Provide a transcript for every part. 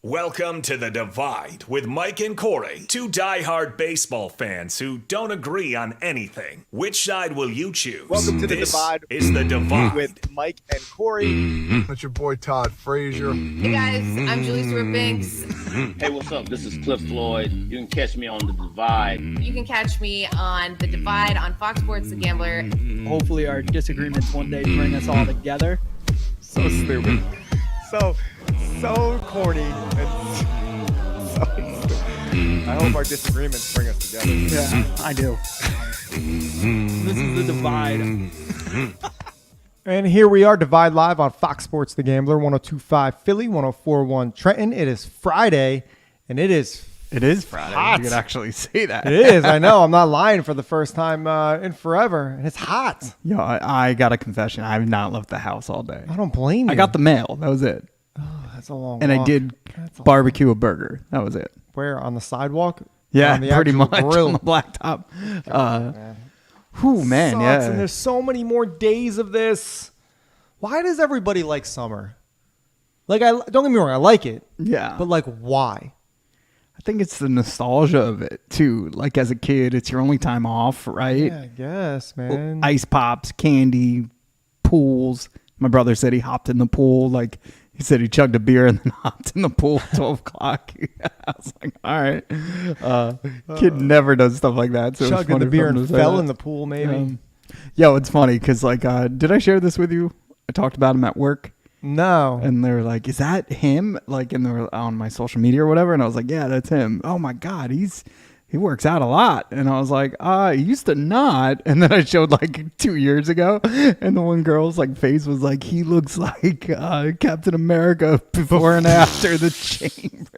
Welcome to The Divide with Mike and Corey, two diehard baseball fans who don't agree on anything. Which side will you choose? Welcome to The This Divide is The Divide with Mike and Corey. That's your boy Todd Frazier. Hey guys, I'm Julie Stewart Banks. Hey, what's up? This is Cliff Floyd. You can catch me on The Divide. You can catch me on The Divide on Fox Sports The Gambler. Hopefully our disagreements one day bring us all together. So stupid. So corny. And so stupid. I hope our disagreements bring us together. Yeah, I do. This is The Divide. And here we are, Divide Live on Fox Sports The Gambler, 102.5 Philly, 104.1 Trenton. It is Friday, and it is Friday. hot. You could actually say that. It is. I know. I'm not lying for the first time in forever, and it's hot. Yo, I got a confession. I have not left the house all day. I don't blame you. I got the mail. That was it. That's a long And I walk. did That's a barbecue a burger. That was it. Where? On the sidewalk? Yeah, On the pretty actual much grill? on the blacktop. Man. Whew, man, Sucks, yeah. And there's so many more days of this. Why does everybody like summer? Like, don't get me wrong, I like it. Yeah. But like, why? I think it's the nostalgia of it too. Like as a kid, it's your only time off, right? Yeah, I guess, man. Ice pops, candy, pools. My brother said he hopped in the pool. Like he said he chugged a beer and then hopped in the pool at 12 o'clock. I was like, all right. Kid never does stuff like that. So Chugged in the beer and fell in the pool, maybe. Yo, it's funny because like, did I share this with you? I talked about him at work. No. And they were like, is that him? Like, and they were on my social media or whatever. And I was like, yeah, that's him. Oh my God, he works out a lot. And I was like, he used to not. And then I showed like 2 years ago. And the one girl's like face was like, he looks like Captain America before and after the chamber.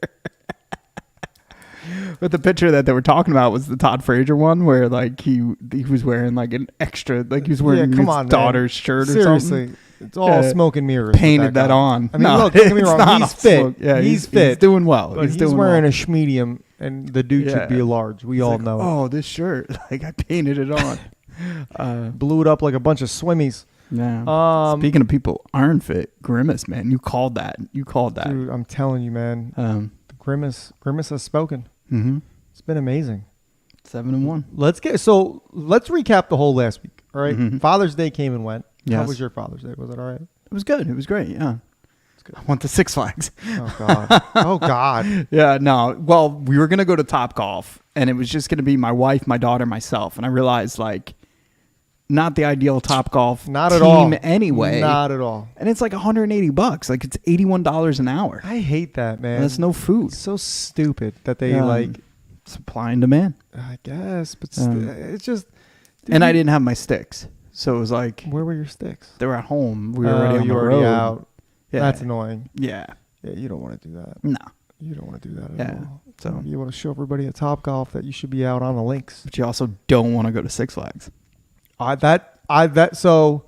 But the picture that they were talking about was the Todd Frazier one where like he was wearing like an extra, like he was wearing his daughter's shirt or something. Seriously. It's all smoke and mirrors. Painted that guy. on. I mean, No, look, don't get me it's wrong. not He's all fit. smoke. Yeah, he's fit. He's doing well. But he's doing wearing well. a schmedium, and the dude should be a large. We all like, know it. Oh, this shirt. Like I painted it on. Blew it up like a bunch of swimmies. Yeah. Speaking of people aren't fit, Grimace, man, you called that. Dude, I'm telling you, man. The Grimace has spoken. Mm-hmm. It's been amazing. 7-1. Let's recap the whole last week. All right? Mhm. Father's Day came and went. How Yes. was your Father's Day? Was it all right? It was good. It was great. Yeah. I went to Six Flags. Oh God. Oh God. Yeah, no. Well, we were going to go to Topgolf and it was just going to be my wife, my daughter, myself. And I realized like not the ideal Topgolf Not team at all. anyway. Not at all. And it's like $180. Like it's $81 an hour. I hate that, man. And that's no food. It's so stupid that they like. Supply and demand. I guess, but it's just. And I didn't have my sticks. So it was like, Where were your sticks? they were at home. We were already on you the already road. out. Yeah. That's annoying. Yeah. Yeah, you don't want to do that. No. You don't want to do that at Yeah. all. So, You want to show everybody at Topgolf that you should be out on the links. but you also don't want to go to Six Flags. So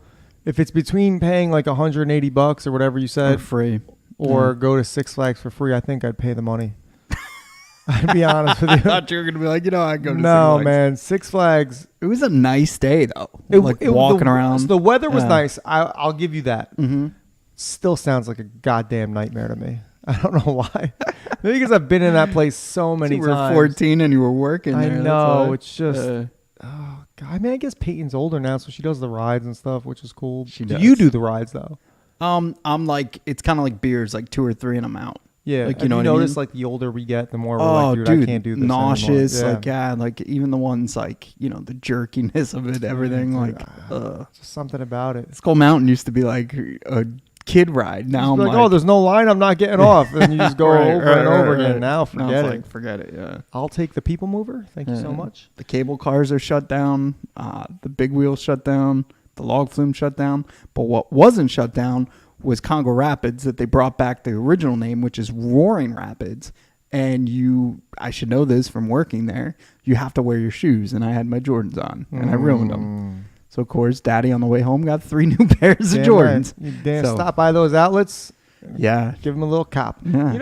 if it's between paying like $180 or whatever you For said, free. or go to Six Flags for free, I think I'd pay the money. I'd be honest with I you. thought you were going to be like, I'd go to Six No, Flags. man. Six Flags. It was a nice day, though. Walking around. The weather was Yeah. nice. I'll give you that. Mm-hmm. Still sounds like a goddamn nightmare to me. I don't know why. Maybe because I've been in that place so many You were times. 14 and you were working I there. that's know. why. It's just. Oh God. I mean, I guess Peyton's older now, so she does the rides and stuff, which is cool. She Do does. you do the rides though? I'm like, it's kind of like beers, like 2 or 3 and I'm out. Yeah. Like, you Have know you what I mean? notice like the older we get, the more we're Oh, like, dude, I can't do this nauseous. anymore. Like, yeah, like even the ones like, the jerkiness of it, everything. Like, Just something about it. Skull Mountain used to be like a kid ride. Now I'm Just be like, oh, there's no line. I'm not getting off. And you just go Right, over right, and over right, again. right. Now Now forget it's it. like, forget it. Yeah. I'll take the people mover. Thank you so Yeah. much. The cable cars are shut down. The big wheels shut down. The log flume shut down. But what wasn't shut down was Congo Rapids, that they brought back the original name, which is Roaring Rapids. And I should know this from working there, you have to wear your shoes. And I had my Jordans on and I ruined them. So, of course, Daddy on the way home got 3 new pairs of Damn Jordans. right. You damn So- stop by those outlets. Yeah. Give them a little cop. Yeah.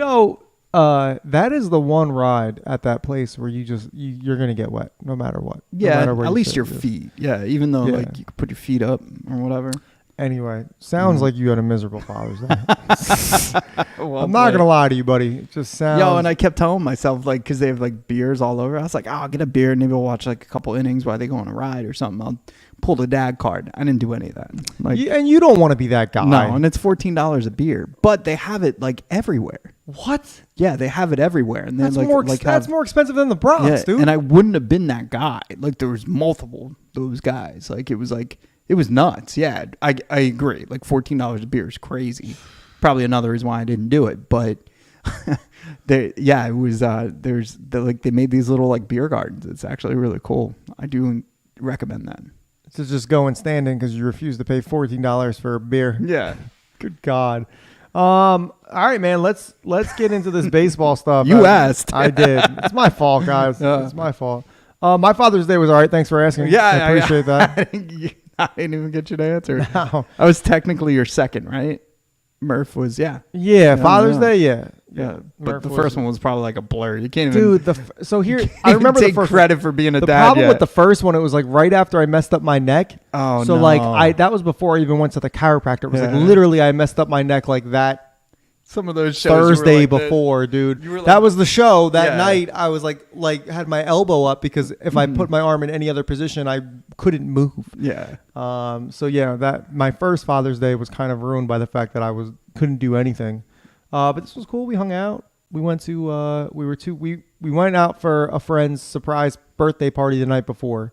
That is the one ride at that place where you're gonna get wet no matter what. No Yeah, matter where at you least sit. your feet. Yeah, even though Yeah. like you could put your feet up or whatever. Anyway, sounds like you had a miserable Father's Day. Well I'm not played. gonna lie to you, buddy. It just sounds. Yo, and I kept telling myself, like, because they have like beers all over. I was like, oh, I'll get a beer and maybe I'll watch like a couple innings while they go on a ride or something. I'll pull the dad card. I didn't do any of that. Like, And you don't want to be that guy. no, and it's $14 a beer, but they have it like everywhere. What? Yeah, they have it everywhere, and then That's like more expensive than the Bronx, yeah, dude. and I wouldn't have been that guy. Like there was multiple those guys. Like it was nuts. Yeah, I agree. Like $14 a beer is crazy. Probably another reason why I didn't do it, but. It was they made these little like beer gardens. It's actually really cool. I do recommend that. To just go and stand in because you refuse to pay $14 for a beer. Yeah. Good God. All right, man. Let's get into this baseball stuff. You asked. I did. It's my fault, guys. Yeah. It's my fault. My Father's Day was all right. Thanks for asking. Yeah, I appreciate that. I didn't even get you to answer. No. I was technically your second, right? Murph was Yeah, Yeah, Father's yeah. Day. Yeah. but Murph the was- first one was probably like a blur. You can't even Dude, so here I remember take the first credit for being a the dad. problem yet. with the first one, it was like right after I messed up my neck. Oh, so no. like that was before I even went to the chiropractor. It was like Yeah. literally I messed up my neck like that some of those shows you were Thursday like this. before, dude. you were like- that was the show that Yeah. night. I was like had my elbow up because if I put my arm in any other position, I couldn't move. Yeah. So yeah, that my first Father's Day was kind of ruined by the fact that I couldn't do anything. But this was cool. We hung out. We went to we went out for a friend's surprise birthday party the night before.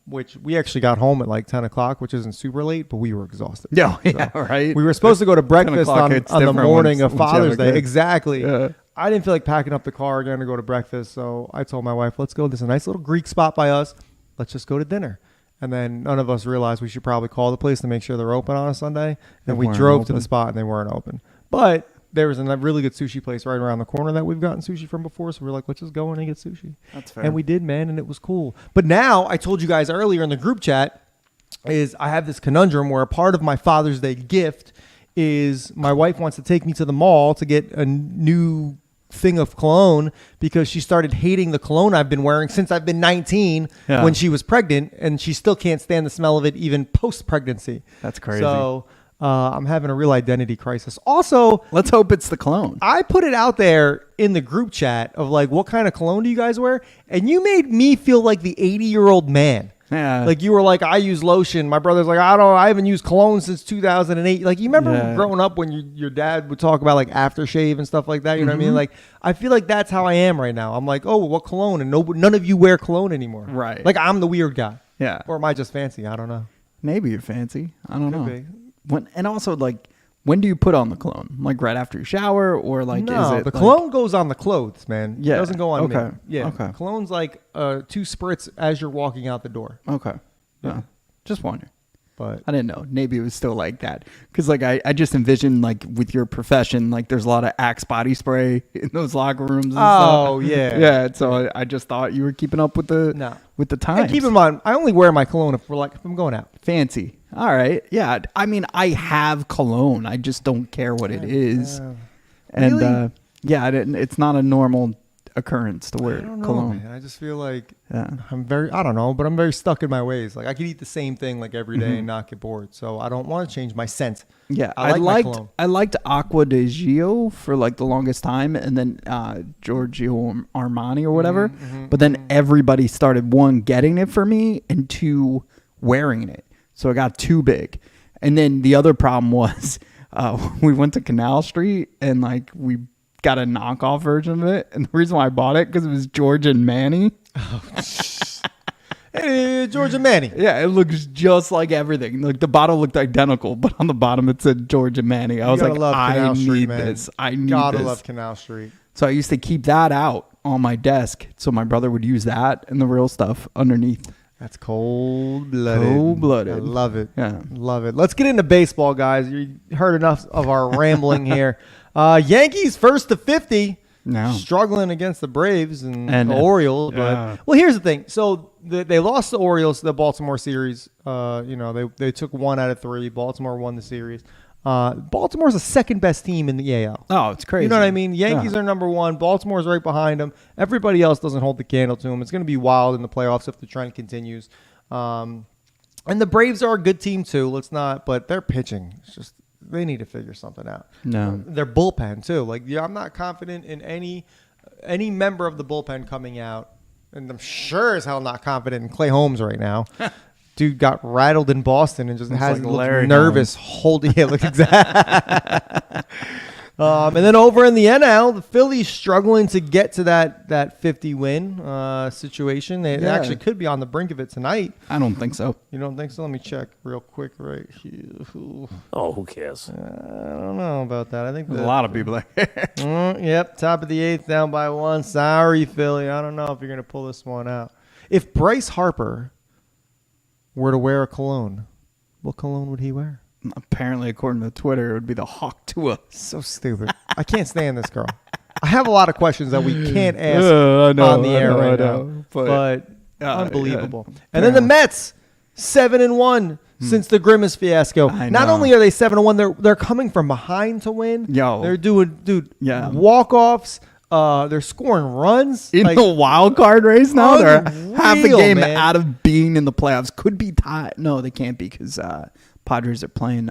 Which we actually got home at like 10 o'clock, which isn't super late, but we were exhausted. Yeah, right. We were supposed to go to breakfast o'clock on hits the different morning once of you have a Father's Day. kid. Exactly. Yeah. I didn't feel like packing up the car again to go to breakfast, so I told my wife, let's go. There's a nice little Greek spot by us. Let's just go to dinner. And then none of us realized we should probably call the place to make sure they're open on a Sunday. And we weren't drove to the open. spot and they weren't open. But there was a really good sushi place right around the corner that we've gotten sushi from before. So we were like, let's just go in and get sushi. That's fair. And we did, man, and it was cool. But now I told you guys earlier in the group chat is I have this conundrum where a part of my Father's Day gift is my wife wants to take me to the mall to get a new thing of cologne because she started hating the cologne I've been wearing since I've been 19 Yeah. when she was pregnant, and she still can't stand the smell of it even post-pregnancy. That's crazy. So I'm having a real identity crisis. Also, Let's hope it's the clone. I put it out there in the group chat of like, what kind of cologne do you guys wear? And you made me feel like the 80-year-old man. Yeah. Like you were like, I use lotion. My brother's like, I haven't used cologne since 2008. Like you remember Yeah. growing up when your dad would talk about like aftershave and stuff like that. You know what I Mm-hmm. mean? Like I feel like that's how I am right now. I'm like, oh, what cologne? And none of you wear cologne anymore. Right. Like I'm the weird guy. Yeah. Or am I just fancy? I don't know. Maybe you're fancy. I don't know. be. And also, like, when do you put on the cologne? Like right after you shower, or like No, is it the like- cologne goes on the clothes, man. Yeah. It doesn't go on me. Okay. Yeah. Okay. Cologne's like 2 spritz as you're walking out the door. Okay. Yeah. Just wondering. But I didn't know. Maybe it was still like that. Because, like, I just envisioned, like, with your profession, like, there's a lot of Axe body spray in those locker rooms and Oh, stuff. yeah. Yeah. So I just thought you were keeping up with the No. with the times. and keep in mind, I only wear my cologne if I'm going out. Fancy. All right. Yeah. I mean, I have cologne. I just don't care what it is. And, Really? yeah, it's not a normal occurrence to wear I don't know, cologne. man. I just feel like Yeah. I don't know, but I'm very stuck in my ways. Like I could eat the same thing like every day and not get bored. So I don't want to change my scent. Yeah, I like my cologne. I liked Acqua di Gio for like the longest time, and then Giorgio Armani or whatever. But then everybody started, one, getting it for me, and two, wearing it. So it got too big. And then the other problem was we went to Canal Street and like we got a knockoff version of it. And the reason why I bought it because it was George and Manny. Hey, Georgia Manny. Yeah, it looks just like everything. Like the bottle looked identical, but on the bottom it said George and Manny. I was gotta like, love I Canal Street, need man. this. I need Gotta this. love Canal Street. So I used to keep that out on my desk, so my brother would use that and the real stuff underneath. That's cold-blooded. Cold-blooded. I love it. Yeah. Love it. Let's get into baseball, guys. You heard enough of our rambling here. Yankees first to 50. No. Struggling against the Braves and And, the Orioles. yeah. But well, here's the thing. So they lost the Orioles to the Baltimore series. They took 1 out of 3. Baltimore won the series. Baltimore's the second best team in the AL. Oh, it's crazy. You know what I mean? Yankees Yeah. are number 1. Baltimore's right behind them. Everybody else doesn't hold the candle to them. It's going to be wild in the playoffs if the trend continues. And the Braves are a good team too. Let's not, but their pitching, it's just they need to figure something out. No. Their bullpen too. Like, yeah, I'm not confident in any member of the bullpen coming out, and I'm sure as hell not confident in Clay Holmes right now. Dude got rattled in Boston and just has like looks Larry nervous holding it. Look exactly. And then over in the NL, the Phillies struggling to get to that 50-win situation. They actually could be on the brink of it tonight. I don't think so. You don't think so? Let me check real quick right here. Oh, who cares? I don't know about that. I think There's a lot of people there. Yep, top of the 8th, down by 1. Sorry, Philly. I don't know if you're going to pull this one out. If Bryce Harper were to wear a cologne, what cologne would he wear? Apparently, according to Twitter, it would be the Hawk Tua. So stupid. I can't stand this girl. I have a lot of questions that we can't ask on the air right now. But unbelievable. Yeah. And then the Mets, 7-1 since the Grimace fiasco. I Not know. only are they 7-1, they're coming from behind to win. Yo. They're doing Yeah. walk-offs. They're scoring runs. In Like, the wild card race now, they're half the unreal, game man. out of being in the playoffs. Could be tied. No, they can't be because Padres are playing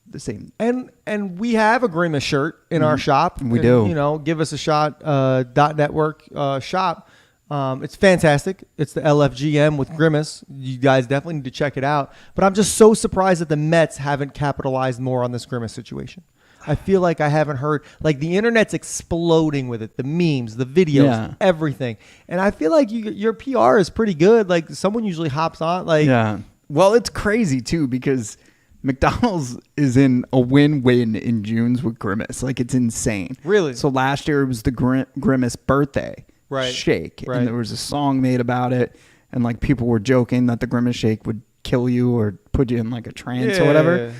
the same. And we have a Grimace shirt in our shop. We And, do. You know, give us a shot. .network shop. It's fantastic. It's the LFGM with Grimace. You guys definitely need to check it out. But I'm just so surprised that the Mets haven't capitalized more on this Grimace situation. I feel like I haven't heard, like, the internet's exploding with it, the memes, the videos, Yeah. everything. And I feel like your PR is pretty good. Like, someone usually hops on. Like, Yeah. Well, it's crazy too because McDonald's is in a win-win in June's with Grimace. Like, it's insane. Really? So last year it was the Grimace birthday Right. shake, Right. and there was a song made about it, and like people were joking that the Grimace shake would kill you or put you in like a trance or whatever.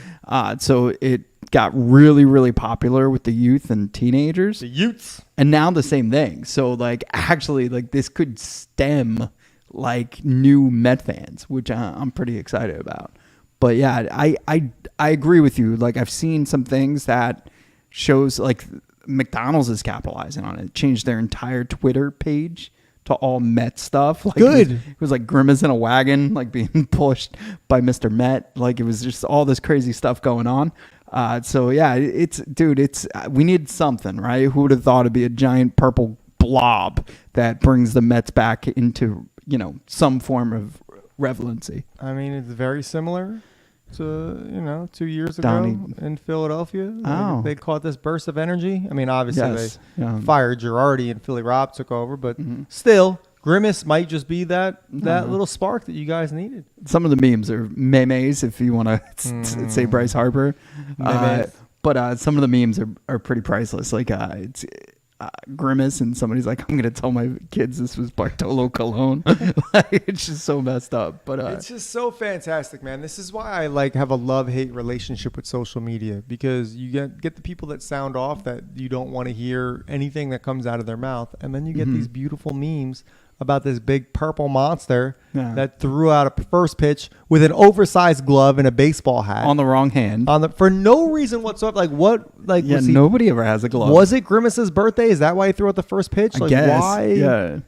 So it got really, really popular with the youth and teenagers. the Utes. And now the same thing. So like actually like this could stem like new Met fans, which I'm pretty excited about. But yeah, I agree with you. Like I've seen some things that shows like McDonald's is capitalizing on it. Changed their entire Twitter page to all Met stuff. Like Good. It was like Grimace in a wagon, like being pushed by Mr. Met. Like it was just all this crazy stuff going on. So yeah, we need something, right? Who would have thought it'd be a giant purple blob that brings the Mets back into, some form of relevancy. I mean, it's very similar to, 2 years ago Donnie. in Philadelphia. Oh. They caught this burst of energy. I mean, obviously Yes. they Yeah. fired Girardi and Philly Rob took over, but still, Grimace might just be that little spark that you guys needed. Some of the memes are memes, if you want to say Bryce Harper. Memes. But some of the memes are pretty priceless. Like it's Grimace, and somebody's like, "I'm gonna tell my kids this was Bartolo Colon." Like, it's just so messed up. But It's just so fantastic, man. This is why I have a love-hate relationship with social media, because you get the people that sound off that you don't want to hear anything that comes out of their mouth, and then you get these beautiful memes about this big purple monster that threw out a first pitch with an oversized glove and a baseball hat on the wrong hand. for no reason whatsoever. Like what? Like Yeah, was he- nobody ever has a glove. Was it Grimace's birthday? Is that why he threw out the first pitch? I Like guess. why? Yeah.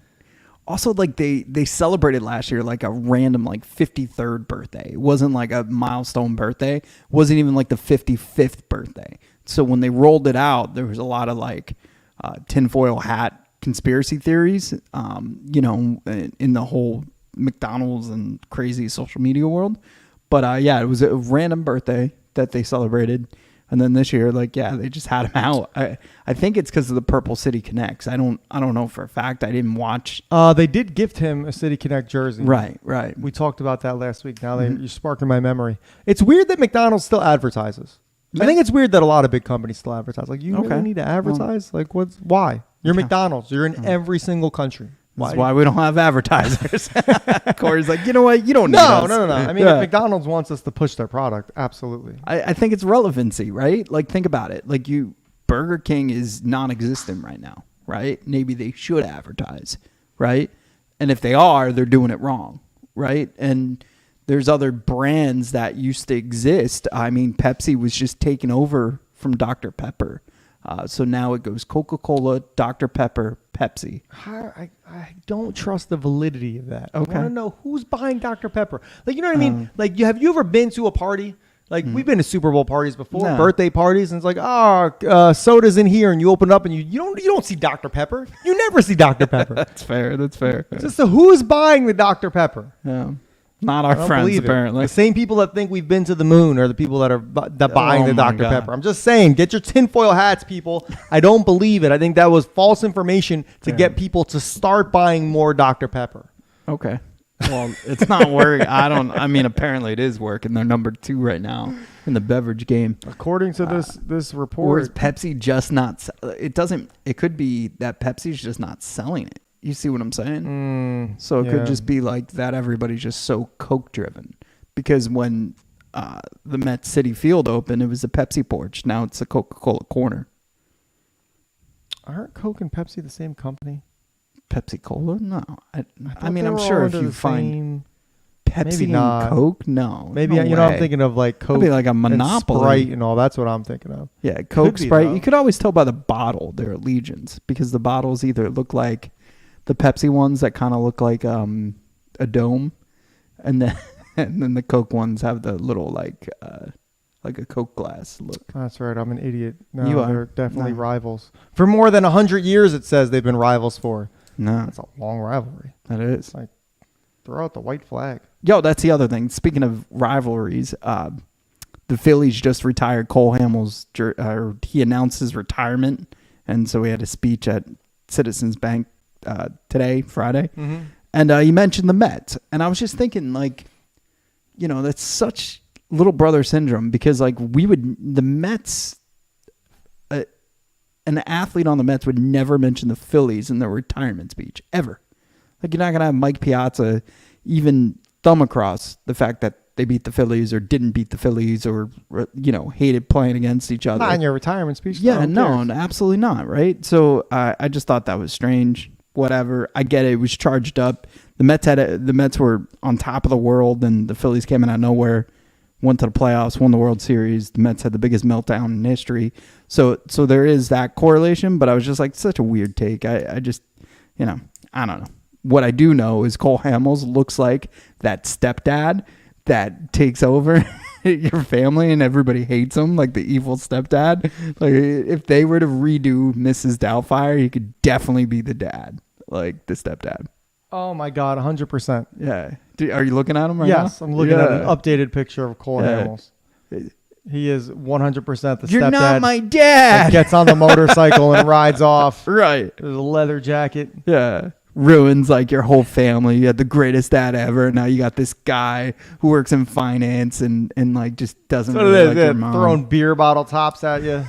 Also, like they celebrated last year like a random like 53rd birthday. It wasn't like a milestone birthday. It wasn't even like the 55th birthday. So when they rolled it out, there was a lot of like tinfoil hat conspiracy theories, in the whole McDonald's and crazy social media world. But yeah, it was a random birthday that they celebrated. And then this year, they just had him out. I think it's because of the Purple City Connects. I don't know for a fact. I didn't watch. They did gift him a City Connect jersey. Right. We talked about that last week. Now you're sparking my memory. It's weird that McDonald's still advertises. I think it's weird that a lot of big companies still advertise. Like, you really need to advertise? Why? You're McDonald's. You're in every single country. That's why we don't have advertisers. Corey's like, you know what? You don't need us. No. I mean, if McDonald's wants us to push their product, absolutely. I think it's relevancy, right? Like, think about it. Like, Burger King is non-existent right now, right? Maybe they should advertise, right? And if they are, they're doing it wrong, right? And there's other brands that used to exist. I mean, Pepsi was just taken over from Dr. Pepper. So now it goes Coca-Cola, Dr. Pepper, Pepsi. I don't trust the validity of that. Okay. I want to know who's buying Dr. Pepper. Like, you know what I mean? Like, have you ever been to a party? Like, we've been to Super Bowl parties before, No. birthday parties, and it's like, soda's in here, and you open it up, and you don't see Dr. Pepper. You never see Dr. Pepper. That's fair. That's fair. Just so who's buying the Dr. Pepper? Yeah. Not our I don't friends, believe it. apparently. The same people that think we've been to the moon are the people that are buying Oh the my Dr. God. Pepper. I'm just saying, get your tinfoil hats, people. I don't believe it. I think that was false information to get people to start buying more Dr. Pepper. Okay. Well, it's not working. I mean, apparently it is working. They're number 2 right now in the beverage game. According to this Or report, is Pepsi just not? It could be that Pepsi's just not selling it. You see what I'm saying? So it yeah. could just be like that. Everybody's just so Coke driven. Because when the Met City Field opened, it was a Pepsi porch. Now it's a Coca-Cola corner. aren't Coke and Pepsi the same company? Pepsi Cola? No. I thought mean, they I'm were sure all if under you the find same- Pepsi maybe and not. Coke, no. Maybe no I'm way. thinking of like Coke, That'd be like a and monopoly. Sprite, and all. That's what I'm thinking of. Yeah, Coke, be, Sprite. though. You could always tell by the bottle their allegiance because the bottles either look like the Pepsi ones that kind of look like a dome, and then and then the Coke ones have the little like a Coke glass look. That's right. I'm an idiot. No, You are. they're definitely No. rivals. For more than 100 years, it says they've been rivals for. No, That's a long rivalry. that is. Throw out the white flag. Yo, that's the other thing. Speaking of rivalries, the Phillies just retired Cole Hamels. He announced his retirement, and so he had a speech at Citizens Bank today, Friday, and he mentioned the Mets. And I was just thinking, like, you know, that's such little brother syndrome because, like, the Mets, an athlete on the Mets would never mention the Phillies in their retirement speech ever. Like, you're not gonna have Mike Piazza even thumb across the fact that they beat the Phillies or didn't beat the Phillies or, you know, hated playing against each other. Not in your retirement speech. Yeah, Who no, cares? absolutely not. Right. So I just thought that was strange. Whatever. I get it. It was charged up. The Mets were on top of the world, and the Phillies came in out of nowhere, went to the playoffs, won the World Series. The Mets had the biggest meltdown in history. So there is that correlation. But I was just like, such a weird take. I just, you know, I don't know. What I do know is Cole Hamels looks like that stepdad that takes over your family and everybody hates him, like the evil stepdad. Like, if they were to redo Mrs. Doubtfire, he could definitely be the dad, like the stepdad. Oh my God, 100%. Yeah. Are you looking at him right now? Yes, I'm looking at an updated picture of Cole Yeah. Hamels. He is 100% the You're stepdad. not my that dad. gets on the motorcycle and rides off. Right. There's a leather jacket. Yeah. Ruins like your whole family. You had the greatest dad ever. Now you got this guy who works in finance and like just doesn't So really like your mom. throwing beer bottle tops at you.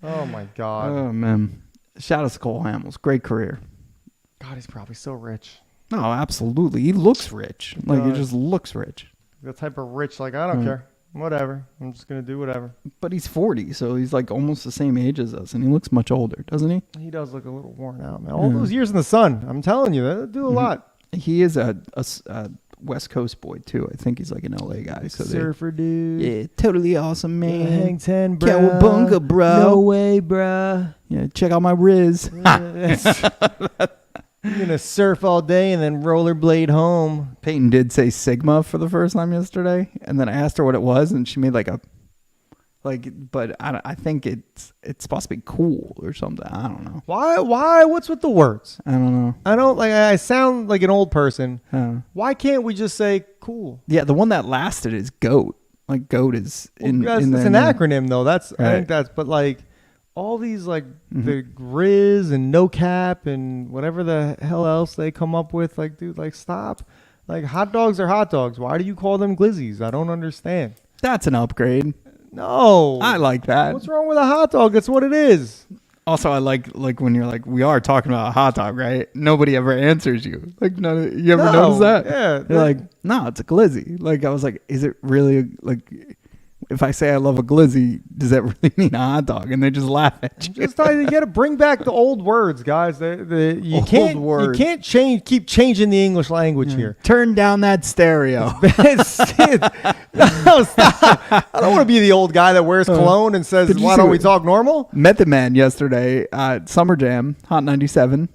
Oh my God. Oh man. Shout out to Cole Hamels. Great career. God, he's probably so rich. No, absolutely. He looks rich. Like he does. just looks rich. The type of rich, like, I don't care. Whatever. I'm just going to do whatever. But he's 40, so he's like almost the same age as us, and he looks much older, doesn't he? He does look a little worn out, man. All those years in the sun, I'm telling you, they do a lot. He is a West Coast boy too. I think he's like an LA guy. So Surfer dude. yeah, totally awesome, man. Hang 10, bro. Cowabunga, bro. No way, bro. Yeah, check out my Riz. You're going to surf all day and then rollerblade home. Peyton did say Sigma for the first time yesterday, and then I asked her what it was, and she made but I think it's supposed to be cool or something. I don't know. Why? What's with the words? I don't know. I don't, like, I sound like an old person. Uh, Why can't we just say cool? yeah, the one that lasted is GOAT. Like GOAT is in That's in an there. acronym, though. I think Right. that's, but like all these, like the Riz and No Cap and whatever the hell else they come up with, like, dude, like, stop. Like, hot dogs are hot dogs. Why do you call them glizzies? I don't understand. That's an upgrade. No. I like that. What's wrong with a hot dog? That's what it is. Also, I like when you're like, we are talking about a hot dog, right? Nobody ever answers you. Like, no, you ever No, notice that? yeah. You're like, no, it's a glizzy. Like, I was like, is it really like if I say I love a glizzy, does that really mean a hot dog? And they just laugh at you. Just you got to bring back the old words, guys. You Old can't words. you can't keep changing the English language here. Turn down that stereo. No, stop. I don't want to be the old guy that wears cologne and says, Did you "Why see don't we what- talk normal?" Met the man yesterday at Summer Jam, Hot 97.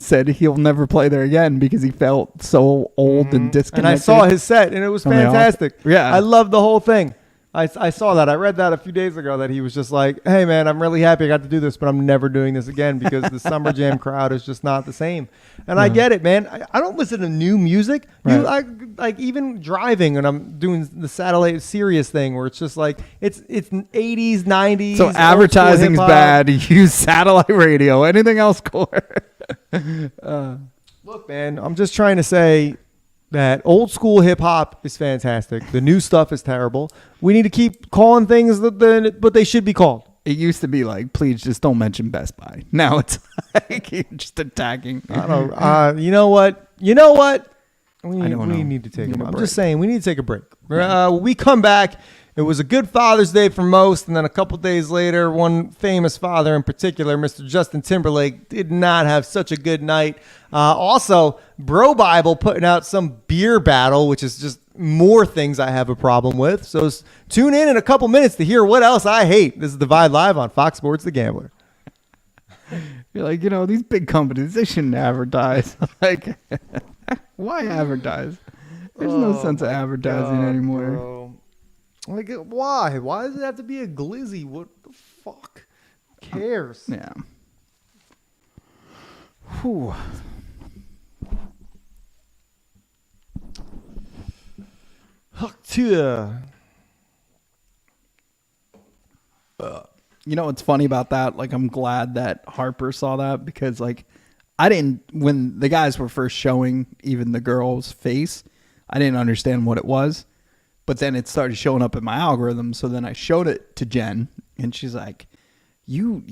Said he'll never play there again because he felt so old and disconnected. And I saw his set, and it was From the fantastic. Yeah. I loved the whole thing. I saw that. I read that a few days ago that he was just like, "Hey, man, I'm really happy I got to do this, but I'm never doing this again because the Summer Jam crowd is just not the same." And I get it, man. I don't listen to new music. Right. Like even driving when I'm doing the satellite Sirius thing where it's just like it's 80s, 90s. So old school advertising's hip-hop. bad. Use satellite radio. Anything else, Core? Look, man, I'm just trying to say that old school hip hop is fantastic. The new stuff is terrible. We need to keep calling things what they should be called. It used to be like, please just don't mention Best Buy. Now it's like you're just attacking. I don't. You know what? You know what? We I don't know. need to take Need a a I'm break. just saying we need to take a break. We come back. It was a good Father's Day for most, and then a couple days later, one famous father in particular, Mr. Justin Timberlake, did not have such a good night. Also, Bro Bible putting out some beer battle, which is just more things I have a problem with. So tune in a couple minutes to hear what else I hate. This is Divide Live on Fox Sports The Gambler. You're like, these big companies, they shouldn't advertise. Like, why advertise? There's no sense of advertising anymore. Bro. Like, why? Why does it have to be a glizzy? What the fuck? Who cares? Yeah. Whew. Huck to You know what's funny about that? Like, I'm glad that Harper saw that because, like, I didn't, when the guys were first showing even the girl's face, I didn't understand what it was. But then it started showing up in my algorithm. So then I showed it to Jen, and she's like, you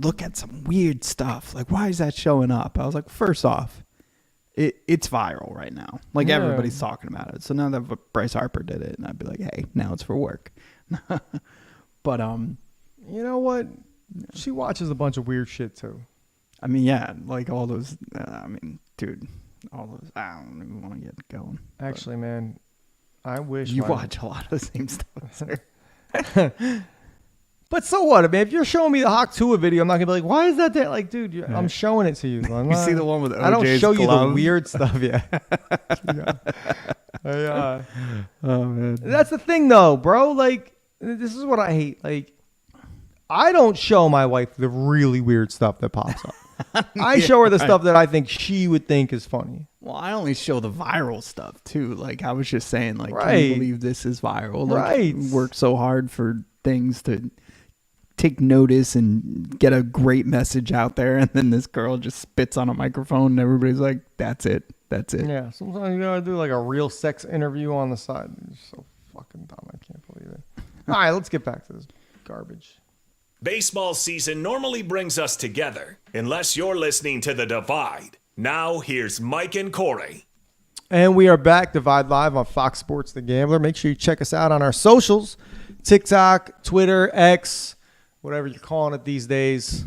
look at some weird stuff. Like, why is that showing up? I was like, first off, it's viral right now. Like, Yeah. everybody's talking about it. So now that Bryce Harper did it, and I'd be like, hey, now it's for work. But, you know what? She watches a bunch of weird shit too. I mean, yeah, like all those, dude, all those, I don't even want to get going. Actually, man, I wish You my- watch a lot of the same stuff, sir. But so what? I mean, if you're showing me the Hawk Tua video, I'm not gonna be like, "Why is that there?" Like, dude, I'm showing it to you. I'm You not- see the one with I don't OJ's show you the glove? weird stuff. Yeah. Oh, man. That's the thing, though, bro. Like, this is what I hate. Like, I don't show my wife the really weird stuff that pops up. I show her the stuff that I think she would think is funny. Well, I only show the viral stuff, too. Like, I was just saying, like, can Right. you believe this is viral? Like, Right. work so hard for things to take notice and get a great message out there, and then this girl just spits on a microphone, and everybody's like, that's it. That's it. Yeah, sometimes you gotta do like a real sex interview on the side. It's so fucking dumb. I can't believe it. All right, let's get back to this garbage. Baseball season normally brings us together, unless you're listening to The Divide. Now, here's Mike and Corey. And we are back, Divide Live on Fox Sports The Gambler. Make sure you check us out on our socials, TikTok, Twitter, X, whatever you're calling it these days.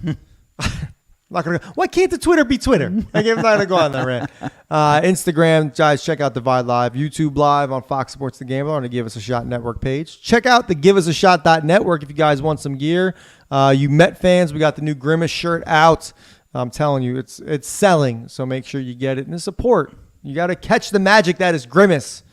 Not gonna. Why can't the Twitter be Twitter? I can't not gonna go on that rant. Instagram, guys, check out Divide Live. YouTube Live on Fox Sports The Gambler on the Give Us a Shot Network page. Check out the GiveUsAShot.network if you guys want some gear. You Met fans, we got the new Grimace shirt out. I'm telling you, it's selling. So make sure you get it and support. You got to catch the magic that is Grimace.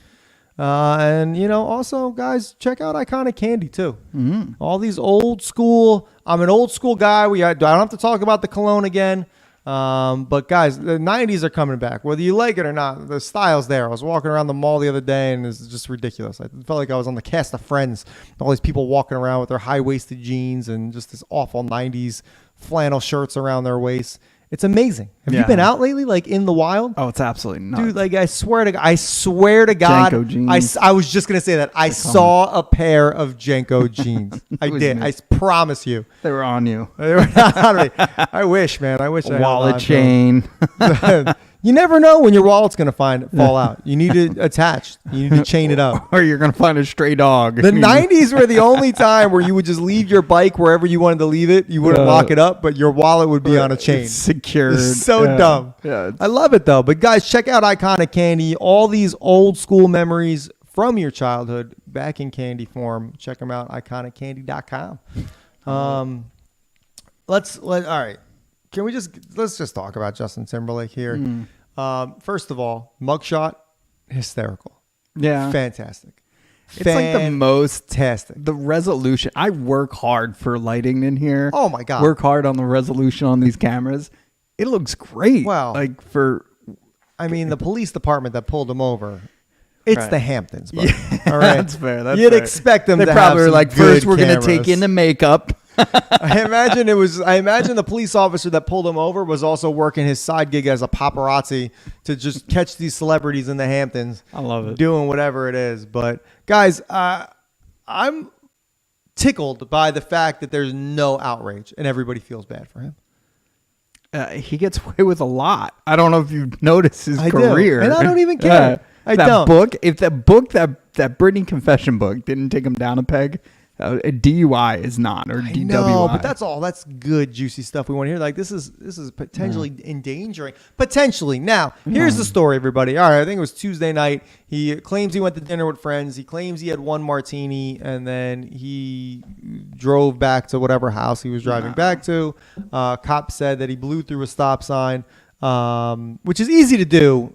And, also, guys, check out Iconic Candy, too. Mm-hmm. All these old school. I'm an old school guy. I don't have to talk about the cologne again. But, guys, the 90s are coming back. Whether you like it or not, the style's there. I was walking around the mall the other day, and it's just ridiculous. I felt like I was on the cast of Friends. All these people walking around with their high-waisted jeans and just this awful 90s flannel shirts around their waists. It's amazing. Have you Yeah. been out lately, like in the wild? Oh, it's absolutely nuts. Dude, like I swear to God, Janko jeans. I was just gonna say that I saw a pair of Janko jeans. I was did. me. I promise you. They were on you. They were not on me. I wish, man. I wish I had Wallet on, chain. bro. You never know when your wallet's gonna fall out. You need to attach. You need to chain it up. Or you're gonna find a stray dog. The 90s were the only time where you would just leave your bike wherever you wanted to leave it. You wouldn't lock it up, but your wallet would be on a chain. It's secured. It's so dumb. Yeah, I love it though. But guys, check out Iconic Candy. All these old school memories from your childhood back in candy form. Check them out, iconiccandy.com. All right. Let's just talk about Justin Timberlake here. First of all, mugshot, hysterical. Yeah. Fantastic. It's like the most fantastic. the resolution. I work hard for lighting in here. Oh my God. Work hard on the resolution on these cameras. It looks great. Wow. Like for I mean, the police department that pulled him over, it's Right. the Hamptons, buddy. Yeah, All right? that's fair. That's You'd fair. expect them they to probably have were some like, good first we're gonna take cameras. in the makeup. I imagine the police officer that pulled him over was also working his side gig as a paparazzi to just catch these celebrities in the Hamptons. I love it. Doing whatever it is. But guys, I'm tickled by the fact that there's no outrage and everybody feels bad for him. He gets away with a lot. I don't know if you've noticed his I do. career. And I don't even care. I that don't. book, if that book, that Britney confession book didn't take him down a peg, a DUI is not, or DWI. No, but that's good, juicy stuff we want to hear. Like this is potentially endangering. Potentially. Now, here's the story, everybody. All right, I think it was Tuesday night. He claims he went to dinner with friends. He claims he had one martini, and then he drove back to whatever house he was driving back to. Cop said that he blew through a stop sign, which is easy to do.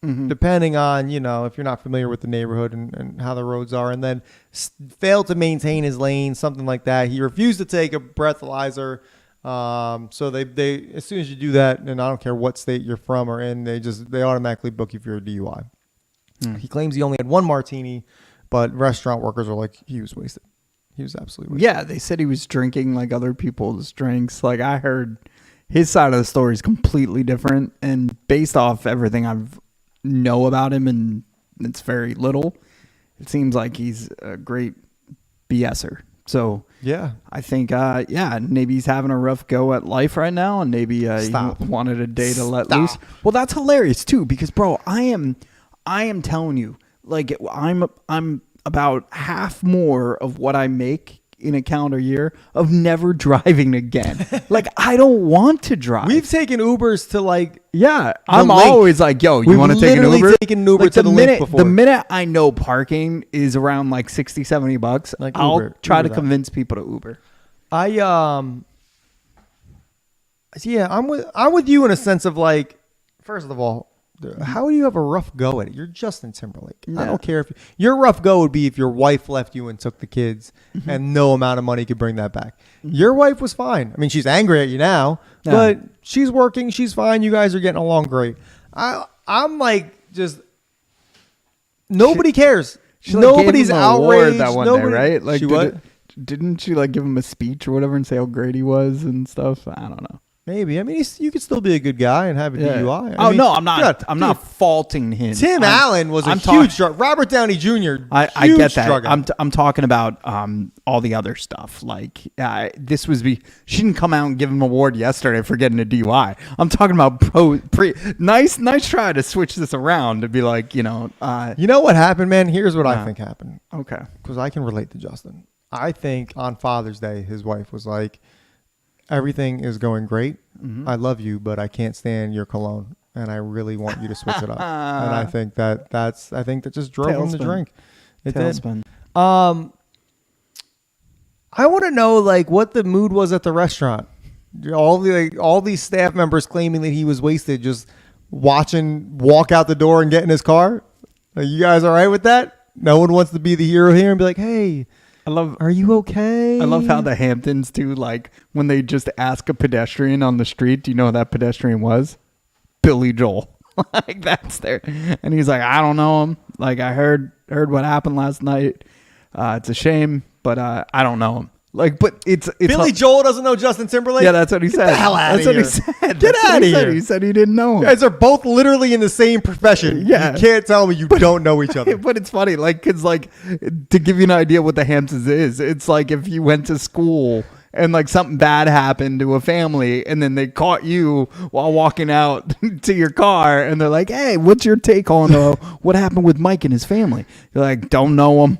Depending on, if you're not familiar with the neighborhood and how the roads are, and then failed to maintain his lane, something like that. He refused to take a breathalyzer. So they as soon as you do that, and I don't care what state you're from or in, they automatically book you for a DUI. He claims he only had one martini, but restaurant workers are like, he was wasted. He was absolutely wasted. Yeah, they said he was drinking like other people's drinks. Like I heard his side of the story is completely different, and based off everything I've know about him, and it's very little, it seems like he's a great BSer. So Yeah. I think maybe he's having a rough go at life right now, and maybe he wanted a day to let loose. Well, that's hilarious too, because bro, I am telling you, like I'm about half more of what I make in a calendar year of never driving again. Like I don't want to drive. We've taken Ubers to I'm Link. always like, yo, you We've want to take an literally Uber? taken an Uber Like, to the Link before. The minute I know parking is around like $60-$70, Like I'll Uber. try Uber to that. convince people to Uber. I'm with you in a sense of like, first of all, how do you have a rough go at it? You're Justin Timberlake. I don't care if your rough go would be if your wife left you and took the kids, and no amount of money could bring that back. Your wife was fine. I mean, she's angry at you now, but she's working. She's fine. You guys are getting along great. I'm like just nobody cares. She like, Nobody's gave him an award outraged. that one Nobody, day, right? Like, she what? Didn't she like give him a speech or whatever and say how great he was and stuff? I don't know. Maybe. I mean, you could still be a good guy and have a DUI. Oh I mean, no, I'm not. God, I'm dude, not faulting him. Tim Allen was a I'm huge drug. Robert Downey Jr. I huge get that. drug I'm talking about all the other stuff. Like she didn't come out and give him an award yesterday for getting a DUI. I'm talking about nice try to switch this around to be like, You know what happened, man? Here's what I think happened. Okay. Because I can relate to Justin. I think on Father's Day, his wife was like, everything is going great. I love you, but I can't stand your cologne, and I really want you to switch it up. And I think that just drove him to Tailspin. drink. It did. Tailspin. I want to know like what the mood was at the restaurant. All these staff members claiming that he was wasted, just watching walk out the door and get in his car. Are you guys all right with that? No one wants to be the hero here and be like, "Hey, are you okay?" I love how the Hamptons do, like, when they just ask a pedestrian on the street, do you know who that pedestrian was? Billy Joel. Like, that's there. And he's like, I don't know him. Like, I heard what happened last night. It's a shame, but I don't know him. Like, but it's Billy Joel doesn't know Justin Timberlake? Yeah, that's what he said. Get the hell out That's of what here. he said. Get That's what out of he said. here. He said he didn't know him. You guys are both literally in the same profession. Yeah. You can't tell me you don't know each other. But it's funny, like, because, like, to give you an idea what the Hamptons is, it's like if you went to school and like something bad happened to a family, and then they caught you while walking out to your car, and they're like, "Hey, what's your take on what happened with Mike and his family?" You're like, "Don't know him,"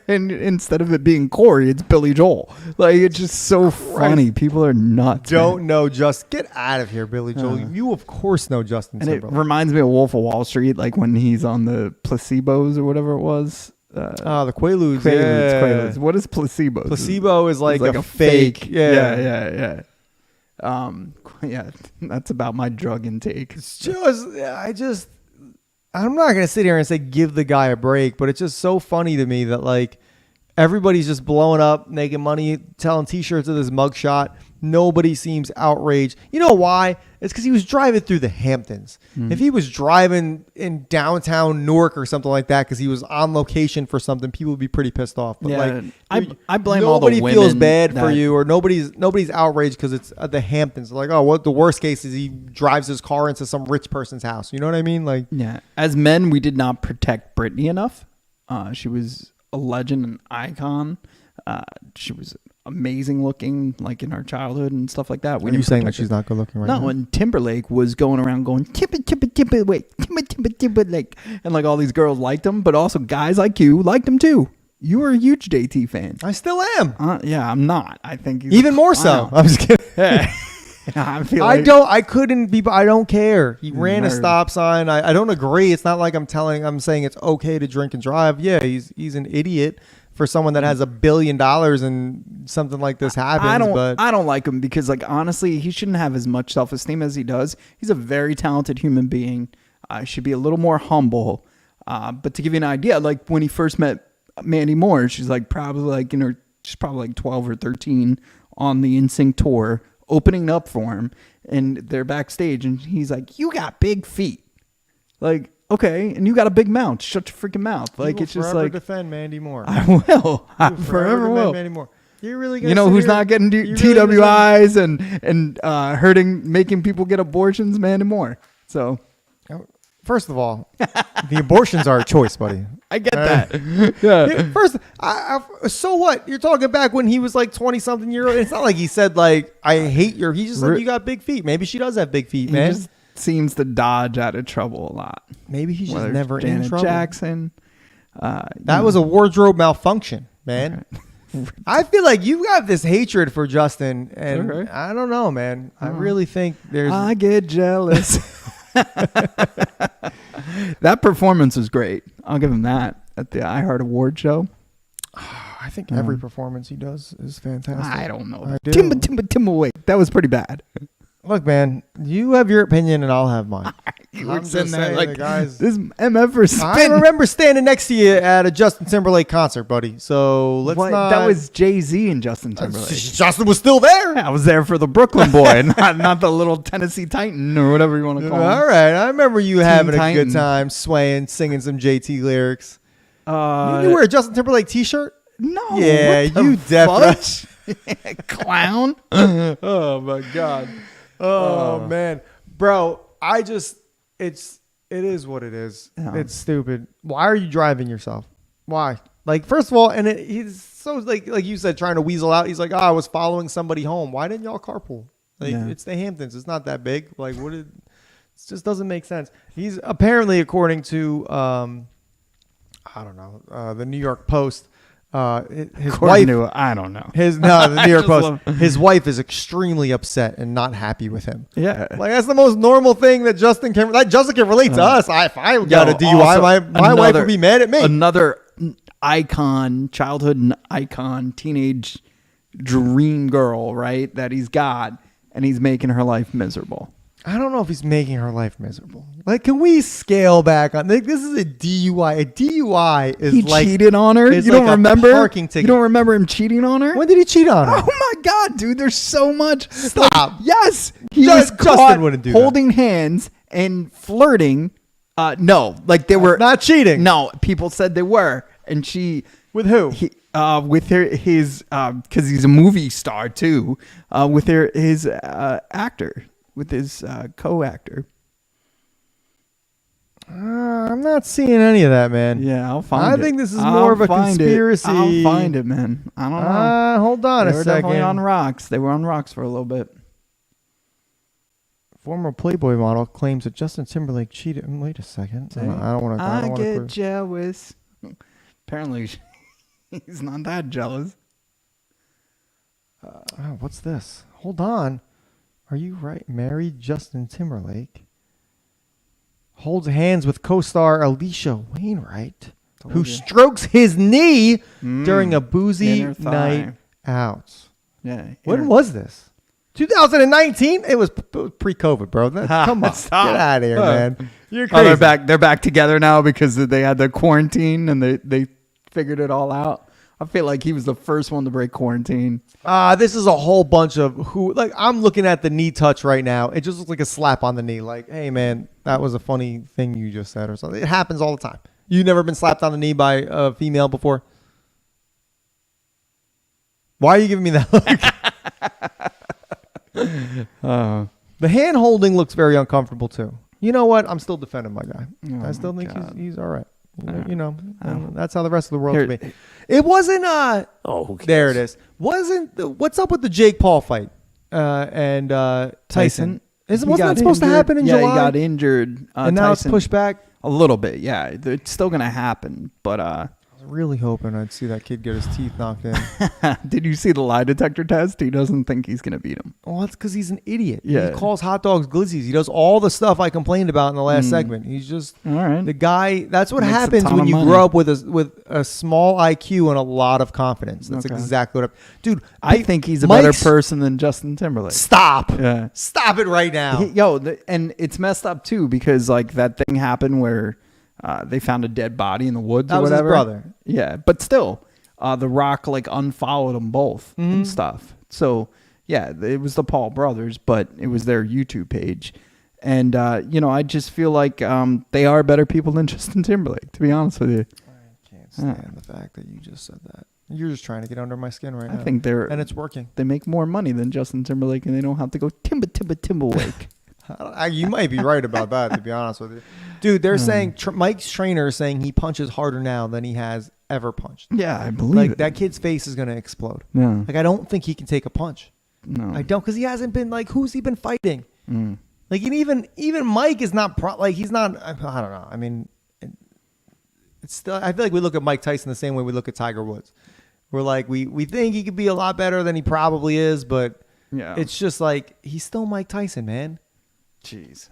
and instead of it being Corey, it's Billy Joel. Like, it's just so funny. People are nuts. Don't know just get out of here, Billy Joel. You of course know Justin And it Timberlake. reminds me of Wolf of Wall Street, like when he's on the placebos or whatever it was. The Quaaludes. Quaaludes. What is placebo? Placebo is like, It's a fake. Yeah. Yeah, that's about my drug intake. It's just, I'm not gonna sit here and say give the guy a break, but it's just so funny to me that like everybody's just blowing up, making money, telling T-shirts of this mugshot. Nobody seems outraged. You know why? It's because he was driving through the Hamptons. If he was driving in downtown Newark or something like that because he was on location for something, people would be pretty pissed off. But I blame all the women. Nobody feels bad for that- you, or nobody's outraged because it's at the Hamptons. They're like, oh, what the worst case is he drives his car into some rich person's house. You know what I mean? Like, Yeah. As men, we did not protect Britney enough. She was a legend, an icon. She was amazing looking, like in our childhood and stuff like that. are you saying that she's not good looking right now? No, and Timberlake was going around going Timberlake, and like all these girls liked him, but also guys like you liked him too. You were a huge JT fan. I still am. Yeah, I'm not. I think he's Even more so. I'm just kidding. I feel like I couldn't be, I don't care. He ran a nerd. stop sign. I don't agree. It's not like I'm saying it's okay to drink and drive. Yeah, he's an idiot for someone that has $1 billion and something like this happens. I don't like him because, like, honestly, he shouldn't have as much self-esteem as he does. He's a very talented human being. Should be a little more humble. But to give you an idea, like when he first met Mandy Moore, she's probably like 12 or 13 on the NSYNC tour, opening up for him, and they're backstage, and he's like, "You got big feet." Like, okay, and you got a big mouth. Shut your freaking mouth. Like, it's just like, defend Mandy Moore. I will. I forever defend will. Mandy Moore. You're really gonna You know sit who's here- not getting you really gonna TWIs and hurting, making people get abortions? Mandy Moore. So First of all, the abortions are a choice, buddy. I get that. Yeah. First, so what? You're talking back when he was like 20-something year old. It's not like he said like, I hate your. He just said you got big feet. Maybe she does have big feet, He man. just seems to dodge out of trouble a lot. Maybe he's just Whether it's never in Janet trouble. Jackson. That was a wardrobe malfunction, man. I feel like you got this hatred for Justin, and Okay. I don't know, man. I really think there's. I get jealous. That performance was great. I'll give him that at the iHeart Award show. I think every performance he does is fantastic. I don't know. I do. Timber, wait. That was pretty bad. Look, man, you have your opinion, and I'll have mine. You were I'm sitting just there saying, like, the guys. this MF for I spin. remember standing next to you at a Justin Timberlake concert, buddy. So let's What? not. That was Jay-Z and Justin Timberlake. Justin was still there. I was there for the Brooklyn boy, not the little Tennessee Titan or whatever you want to call him. All right, I remember you having a Titan. good time swaying, singing some JT lyrics. You Uh, wear a Justin Timberlake T-shirt? no. Yeah, what the you definitely. fuck? Clown. Oh my god. Oh man, bro, it is what it is. Yeah. It's stupid. Why are you driving yourself? Why? Like, first of all, and he's so like you said, trying to weasel out. He's like, I was following somebody home. Why didn't y'all carpool? Like, Yeah. it's the Hamptons. It's not that big. Like, it just doesn't make sense. He's apparently, according to I don't know, the New York Post. His wife, I don't know. the New I York just Post. love- His wife is extremely upset and not happy with him. Yeah. Like, that's the most normal thing that Justin can relate to us. If I got a Yo, DUI, also, my wife would be mad at me. Another icon, childhood icon, teenage dream girl, right? That he's got, and he's making her life miserable. I don't know if he's making her life miserable. Like, can we scale back on? Like, this is a DUI. A DUI is He like cheated on her. it's You don't like a remember? parking ticket. You don't remember him cheating on her? When did he cheat on her? Oh my god, dude! There's so much. Stop. Yes, he Ju- was Justin caught wouldn't do that. holding hands and flirting. No, like they were Not cheating. No, people said they were, and she With who? with his because he's a movie star too. With his actor, with his co-actor. I'm not seeing any of that, man. Yeah, I'll find I it. think this is I'll more of a find it. conspiracy. I'll find it, man. I don't know. Hold on They a were definitely on second. rocks. They were on rocks for a little bit. Former Playboy model claims that Justin Timberlake cheated. Wait a second. I don't want to. I get jealous. Apparently, he's not that jealous. Oh, what's this? Hold on. Are you right? Married Justin Timberlake holds hands with co-star Alicia Wainwright, who you. strokes his knee during a boozy Inner thigh. night out. Yeah. When was this? 2019? It was pre-COVID, bro. Come on, Stop. get out of here, Oh. man. You're Oh, crazy. they're back. They're back together now because they had the quarantine and they figured it all out. I feel like he was the first one to break quarantine. This is a whole bunch of who. Like, I'm looking at the knee touch right now. It just looks like a slap on the knee. Like, hey, man, that was a funny thing you just said or something. It happens all the time. You never been slapped on the knee by a female before? Why are you giving me that look? The hand holding looks very uncomfortable too. You know what? I'm still defending my guy. I still think he's all right. You know, and that's how the rest of the world Here- should be. It wasn't. Who cares? There it is. What's up with the Jake Paul fight and Tyson? Wasn't that supposed to happen in July? July? Yeah, he got injured. And now it's Tyson- pushed back. a little bit. Yeah, it's still gonna happen. But I was really hoping I'd see that kid get his teeth knocked in. did you see the lie detector test? He doesn't think he's gonna beat him. Well, that's because he's an idiot. Yeah. He calls hot dogs glizzies. He does all the stuff I complained about in the last segment. He's just All right. the guy. That's what Makes a happens ton when of you money. grow up with a small IQ and a lot of confidence. That's Okay. exactly what dude. I think he's a Mike's- better person than Justin Timberlake. Stop. Yeah. Stop it right now. And it's messed up too because like that thing happened where they found a dead body in the woods That or was his whatever. brother. Yeah, but still, The Rock like unfollowed them both Mm-hmm. and stuff. So yeah, it was the Paul brothers, but it was their YouTube page. And I just feel like they are better people than Justin Timberlake. To be honest with you, I can't stand the fact that you just said that. You're just trying to get under my skin right now. I think and it's working. they make more money than Justin Timberlake, and they don't have to go Timberlake. You might be right about that, to be honest with you. Dude, they're saying Mike's trainer is saying he punches harder now than he has ever punched. Yeah, I believe Like, it. that kid's face is going to explode. Yeah. Like, I don't think he can take a punch. No. I don't, because he hasn't been, like, who's he been fighting? Mm. Like, and even Mike is not, he's not, I don't know. I mean, it's still, I feel like we look at Mike Tyson the same way we look at Tiger Woods. We're like, we think he could be a lot better than he probably is, but Yeah. it's just like, he's still Mike Tyson, man. Jeez.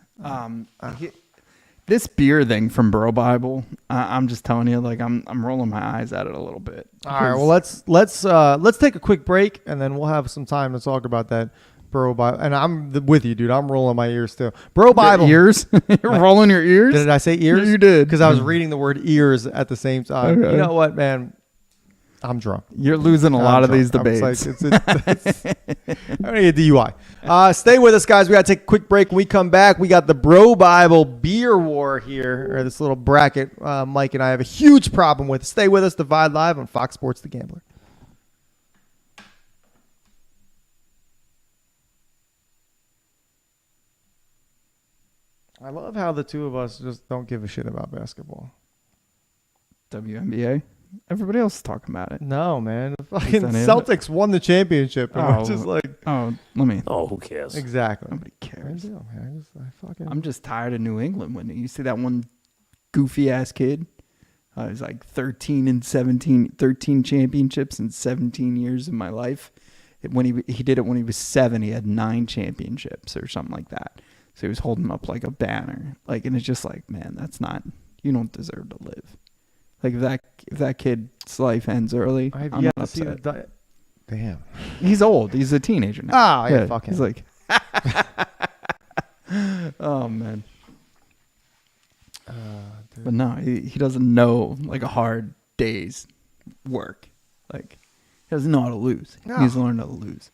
This beer thing from Bro Bible, I'm just telling you, like I'm rolling my eyes at it a little bit. All right, well let's take a quick break and then we'll have some time to talk about that Bro Bible. And I'm with you, dude. I'm rolling my ears too. Bro Bible. Your ears, you're rolling your ears. Did I say ears? You did. because I was reading the word ears at the same time. Okay. You know what, man? I'm drunk. You're losing a lot of these debates. I'm gonna get DUI. Stay with us, guys. We gotta take a quick break. When we come back, we got the Bro Bible beer war here, or this little bracket. Mike and I have a huge problem with. Stay with us. Divide Live on Fox Sports The Gambler. I love how the two of us just don't give a shit about basketball. WNBA. Everybody else is talking about it. No, man. The fucking that it? Celtics won the championship. And Oh. we're just like, Oh, let me. Who cares? exactly. Nobody cares. I do, man. I fucking. I'm just tired of New England winning. You see that one goofy ass kid? He's like 13 championships in 17 years of my life. When he did it when he was 7, he had 9 championships or something like that. So he was holding up like a banner, like, and it's just like, man, you don't deserve to live. Like if that kid's life ends early, I have I'm yet not to see the. upset. Damn. He's old. He's a teenager now. Oh, yeah, fuck him. He's like, oh man. But no, he doesn't know like a hard day's work. Like he doesn't know how to lose. No. He needs to learn how to lose.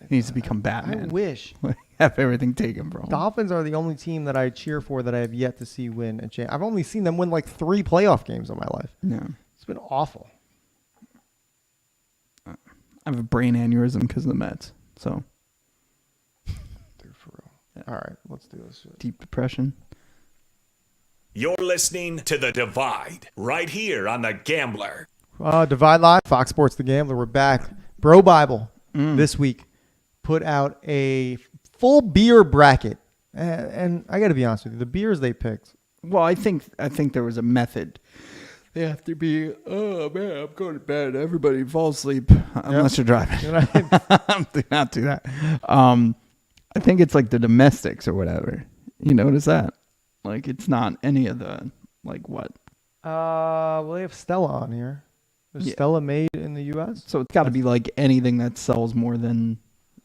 He needs to become Batman. I wish. Have everything taken from him. Dolphins are the only team that I cheer for that I have yet to see win a champ. I've only seen them win like 3 playoff games in my life. Yeah. It's been awful. I have a brain aneurysm because of the Mets. So Dude, for real. All right, let's do this shit. deep depression. You're listening to The Divide, right here on The Gambler. Divide Live, Fox Sports The Gambler. We're back. Bro Bible this week put out a full beer bracket. And I got to be honest with you, the beers they picked. Well, I think there was a method. They have to be, oh man, I'm going to bed. Everybody fall asleep unless you're driving. Do not do that. I think it's like the domestics or whatever. You notice that? Like it's not any of the like what? Well, they have Stella on here. Is Stella made in the U.S.? So it's got to be like anything that sells more than,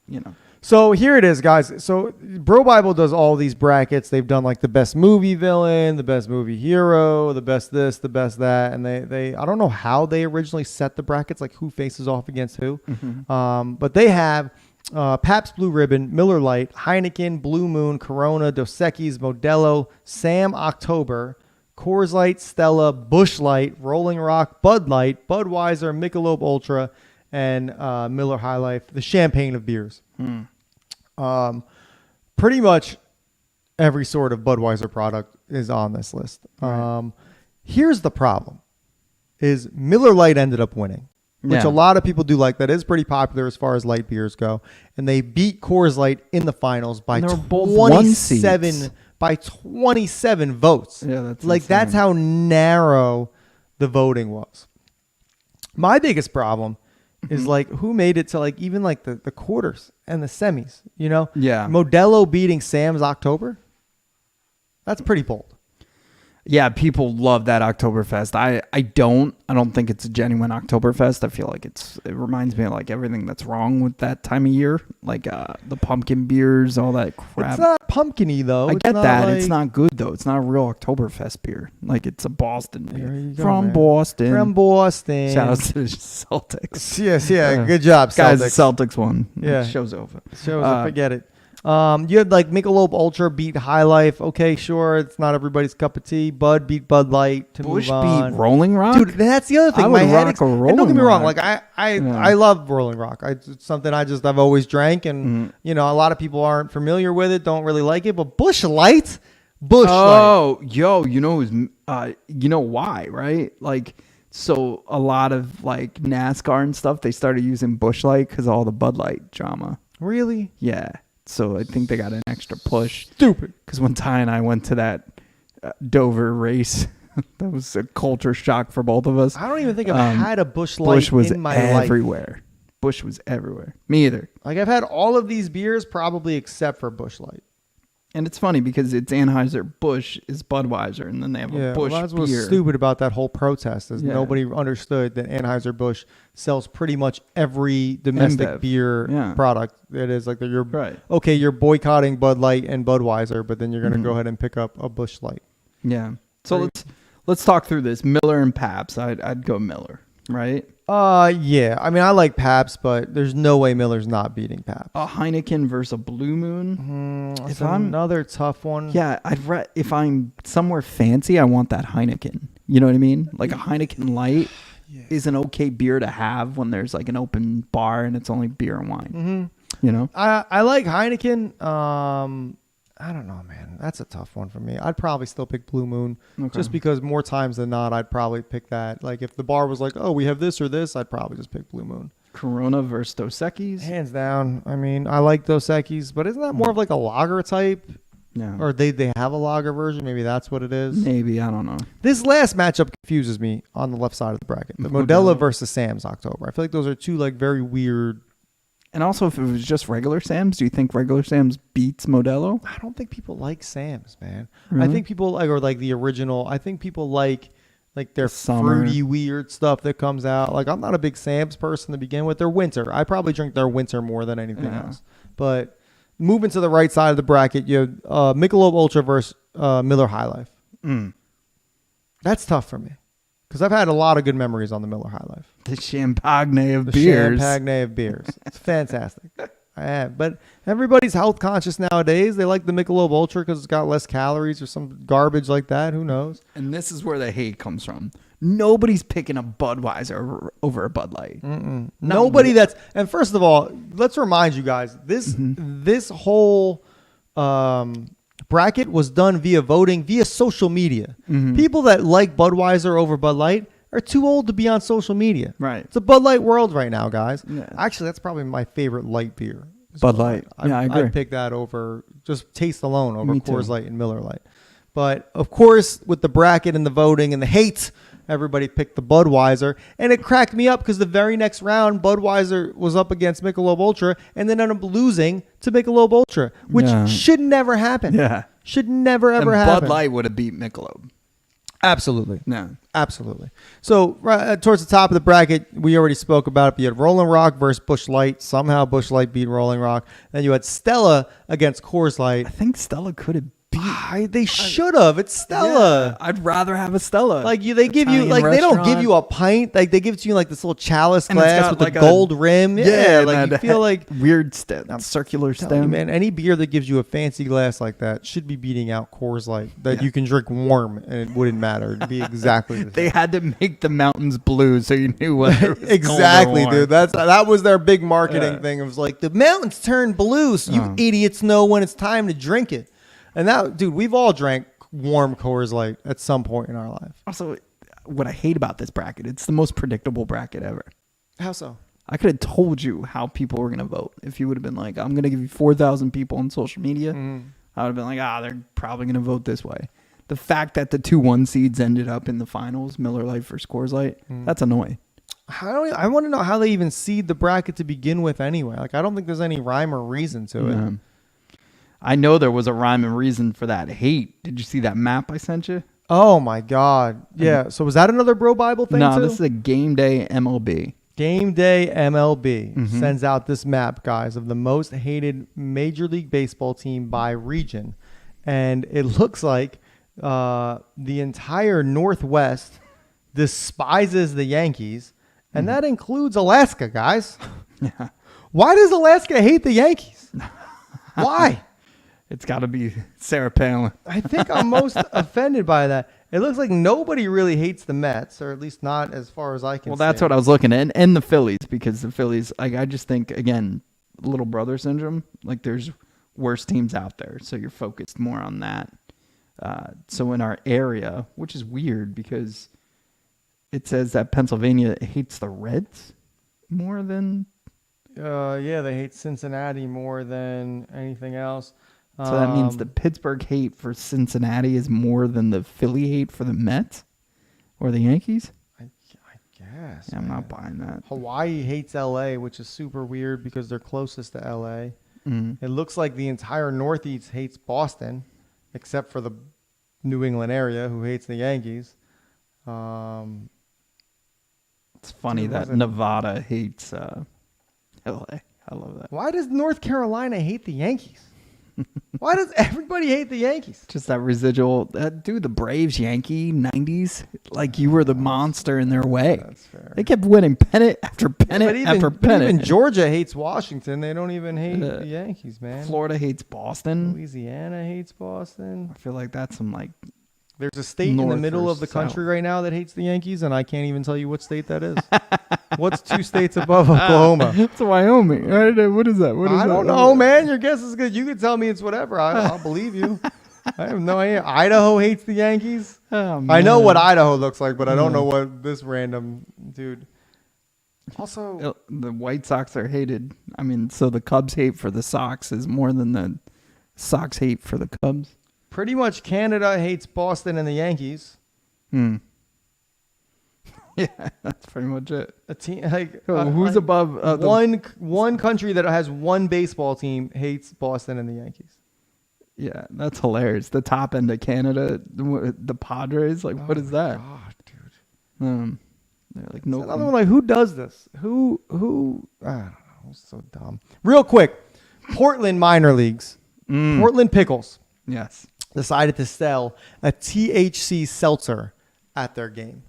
you know. So here it is, guys. So Bro Bible does all these brackets. They've done like the best movie villain, the best movie hero, the best this, the best that, and they I don't know how they originally set the brackets, like who faces off against who. But they have Pabst Blue Ribbon, Miller Lite, Heineken, Blue Moon, Corona, Dos Equis, Modelo, Sam October, Coors Light, Stella, Busch Light, Rolling Rock, Bud Light, Budweiser, Michelob Ultra, and Miller High Life, the champagne of beers. Pretty much every sort of Budweiser product is on this list. Right. Here's the problem: is Miller Lite ended up winning, which a lot of people do like. That is pretty popular as far as light beers go, and they beat Coors Light in the finals by 27 by 27 votes. Yeah, that's like insane. That's how narrow the voting was. My biggest problem is like who made it to like even like the quarters and the semis, you know? Yeah. Modelo beating Sam's October. That's pretty bold. Yeah, people love that Oktoberfest. I don't think it's a genuine Oktoberfest. I feel like it reminds me of like everything that's wrong with that time of year, like the pumpkin beers, all that crap. It's not pumpkin-y though. I get that. Like, it's not good though. It's not a real Oktoberfest beer. Like it's a Boston beer. From Boston. Shout out to the Celtics. Yes, yeah. Good job, Celtics. Guys, the Celtics won. Yeah. Show's over. Forget it. You had like Michelob Ultra beat High Life. Okay, sure, it's not everybody's cup of tea. Bud beat Bud Light to Busch move on. beat Rolling Rock, dude. That's the other thing. I My would head. rock a And Rolling don't get me wrong. Rock. Like I love Rolling Rock. It's something I've always drank, and you know a lot of people aren't familiar with it, don't really like it. But Busch Light, Light. Oh, yo, you know why, right? Like. So a lot of like NASCAR and stuff, they started using Busch Light because of all the Bud Light drama. Really? Yeah. So I think they got an extra push. Stupid. Because when Ty and I went to that Dover race, that was a culture shock for both of us. I don't even think I've had a Busch Light in my life. Everywhere. Busch was everywhere. Me either. Like I've had all of these beers probably except for Busch Light. And it's funny because it's Anheuser-Busch is Budweiser, and then they have a Busch that's beer. What's stupid about that whole protest is nobody understood that Anheuser-Busch sells pretty much every domestic beer product. It is like that you're boycotting Bud Light and Budweiser, but then you're going to go ahead and pick up a Busch Light. Yeah. So let's talk through this. Miller and Pabst. I'd go Miller, right? Yeah. I mean, I like Pabst, but there's no way Miller's not beating Pabst. A Heineken versus a Blue Moon. If another tough one. Yeah, if I'm somewhere fancy, I want that Heineken. You know what I mean? Like a Heineken Light is an okay beer to have when there's like an open bar and it's only beer and wine. Mm-hmm. You know? I like Heineken. I don't know, man. That's a tough one for me. I'd probably still pick Blue Moon just because more times than not, I'd probably pick that. Like if the bar was like, oh, we have this or this, I'd probably just pick Blue Moon. Corona versus Dos Equis. Hands down. I mean, I like Dos Equis, but isn't that more of like a lager type? Yeah. Or they have a lager version? Maybe that's what it is. Maybe. I don't know. This last matchup confuses me on the left side of the bracket. The Modelo versus Sam's October. I feel like those are two like very weird. And also, if it was just regular Sam's, do you think regular Sam's beats Modelo? I don't think people like Sam's, man. Really? I think people like, or like the original. I think people like their fruity, weird stuff that comes out. Like I'm not a big Sam's person to begin with. They're winter. I probably drink their winter more than anything else. But moving to the right side of the bracket, you have Michelob Ultra versus Miller High Life. That's tough for me. Because I've had a lot of good memories on the Miller High Life. The champagne of beers. Champagne of beers. It's fantastic. I have. But everybody's health conscious nowadays. They like the Michelob Ultra because it's got less calories or some garbage like that. Who knows? And this is where the hate comes from. Nobody's picking a Budweiser over a Bud Light. Nobody that's... And first of all, let's remind you guys, this whole bracket was done via voting, via social media. Mm-hmm. People that like Budweiser over Bud Light are too old to be on social media. Right. It's a Bud Light world right now, guys. Yeah. Actually, that's probably my favorite light beer. is Bud Light. Yeah, I agree. I'd pick that over just taste alone over Me too. Coors Light and Miller Light. But of course, with the bracket and the voting and the hate, everybody picked the Budweiser, and it cracked me up because the very next round, Budweiser was up against Michelob Ultra, and then ended up losing to Michelob Ultra, which Yeah. should never happen. Yeah. Should never ever And happen. Bud Light would have beat Michelob. Absolutely. No. Absolutely. So towards the top of the bracket, we already spoke about it. But you had Rolling Rock versus Busch Light. Somehow Busch Light beat Rolling Rock. Then you had Stella against Coors Light. I think Stella could have beat. They should have. It's Stella. Yeah, I'd rather have a Stella. Like they give you Italian they don't give restaurant. you a pint. Like they give it to you like this little chalice And it's glass got with like the a- gold rim. Yeah, like and you feel like weird circular telling you, stem. man, any beer that gives you a fancy glass like that should be beating out Coors Light that Yeah. you can drink warm and it wouldn't matter. It'd be exactly the same. They had to make the mountains blue so you knew whether it was Exactly, cold or dude. warm. That was their big marketing Yeah. thing. It was like the mountains turn blue, so you idiots know when it's time to drink it. And that, dude, we've all drank warm Coors Light at some point in our life. Also, what I hate about this bracket, it's the most predictable bracket ever. How so? I could have told you how people were going to vote. If you would have been like, I'm going to give you 4,000 people on social media, I would have been like, they're probably going to vote this way. The fact that the 2-1 seeds ended up in the finals, Miller Lite versus Coors Light, that's annoying. I want to know how they even seed the bracket to begin with anyway. Like, I don't think there's any rhyme or reason to it. I know there was a rhyme and reason for that hate. Did you see that map I sent you? Oh, my God. Yeah. So was that another Bro Bible thing, No, too? this is a game day MLB. Game Day MLB sends out this map, guys, of the most hated Major League Baseball team by region. And it looks like the entire Northwest despises the Yankees. And that includes Alaska, guys. Yeah. Why does Alaska hate the Yankees? Why? It's got to be Sarah Palin. I think I'm most offended by that. It looks like nobody really hates the Mets, or at least not as far as I can Well, that's see. what I was looking at. And the Phillies, because the Phillies, I just think, again, little brother syndrome. Like, there's worse teams out there, so you're focused more on that. So in our area, which is weird because it says that Pennsylvania hates the Reds more than... Yeah, they hate Cincinnati more than anything else. So that means the Pittsburgh hate for Cincinnati is more than the Philly hate for the Mets or the Yankees? I guess. Yeah, I'm man. not buying that. Hawaii hates LA, which is super weird because they're closest to LA. It looks like the entire Northeast hates Boston, except for the New England area, who hates the Yankees. It's funny Dude, that wasn't- Nevada hates LA. I love that. Why does North Carolina hate the Yankees? Why does everybody hate the Yankees? Just that residual. Dude, the Braves, Yankee, 90s. Like, you were the monster in their way. That's fair. They kept winning pennant after pennant after But pennant. even Georgia hates Washington. They don't even hate the Yankees, man. Florida hates Boston. Louisiana hates Boston. I feel like that's some, like, There's a state in the North middle of the versus country south. right now that hates the Yankees, and I can't even tell you what state that is. What's 2 states above Oklahoma? it's Wyoming. What is that? What is I that? don't know, man. Your guess is good. You can tell me it's whatever. I'll believe you. I have no idea. Idaho hates the Yankees. Oh, I know man. what Idaho looks like, but I don't know what this random dude. Also, The White Sox are hated. I mean, so the Cubs hate for the Sox is more than the Sox hate for the Cubs. pretty much Canada hates Boston and the Yankees. Yeah, that's pretty much it. A team like Who's above one country that has one baseball team hates Boston and the Yankees. Yeah, that's hilarious. The top end of Canada, the Padres. Like, what is that? God, dude. They're like, no. Another one like, who does this? Who? I don't know. It's so dumb. Real quick, Portland minor leagues. Portland Pickles Yes. decided to sell a THC seltzer at their game.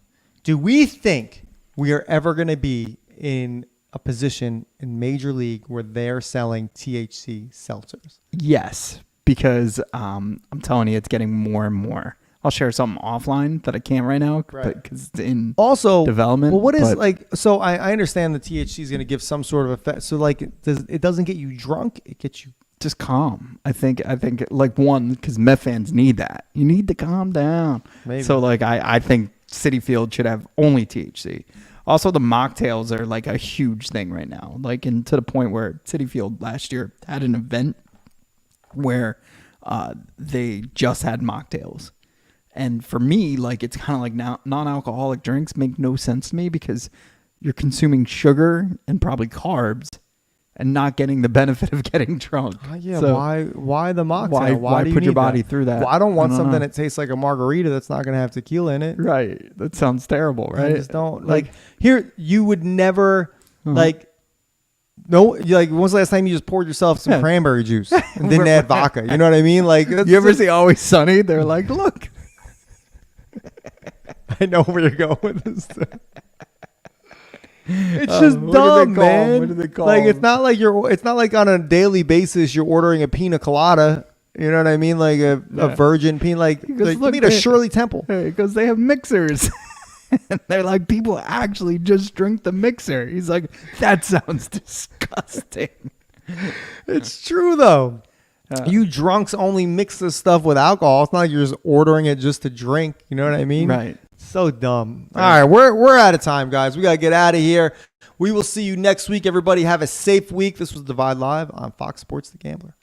Do we think we are ever going to be in a position in Major League where they're selling THC seltzers? Yes, because I'm telling you, it's getting more and more. I'll share something offline that I can't right now, Right. because it's in Also, development. Well, what is but- like? So I understand the THC is going to give some sort of effect. So like, it doesn't get you drunk. It gets you just calm. I think like one, because Met fans need that. You need to calm down. Maybe. So like I think Citi Field should have only THC. Also, the mocktails are like a huge thing right now. Like, and to the point where Citi Field last year had an event where they just had mocktails. And for me, like, it's kind of like now non-alcoholic drinks make no sense to me because you're consuming sugar and probably carbs and not getting the benefit of getting drunk. Yeah, So why the mocktail? why do you put your need body that? through that? Well, I don't want I don't something know. that tastes like a margarita that's not going to have tequila in it. Right. That sounds terrible, I right? just don't like here. You would never like. No, like when's the last time you just poured yourself some cranberry juice and didn't add vodka? You know what I mean? Like, that's You ever just- see Always Sunny? They're like, look. I know where you're going with this. It's Oh, just what do they dumb, call 'em? man. What do they call like 'em? it's not like it's not like on a daily basis you're ordering a pina colada. You know what I mean? Like a virgin pina. Like goes, you "Look, need a man." Shirley Temple. Because they have mixers. And they're like, people actually just drink the mixer. He's like, that sounds disgusting. It's true though. You drunks only mix this stuff with alcohol. It's not like you're just ordering it just to drink. You know what I mean? Right. So dumb. All right, we're out of time, guys. We gotta get out of here. We will see you next week. Everybody have a safe week. This was Divide Live on Fox Sports The Gambler.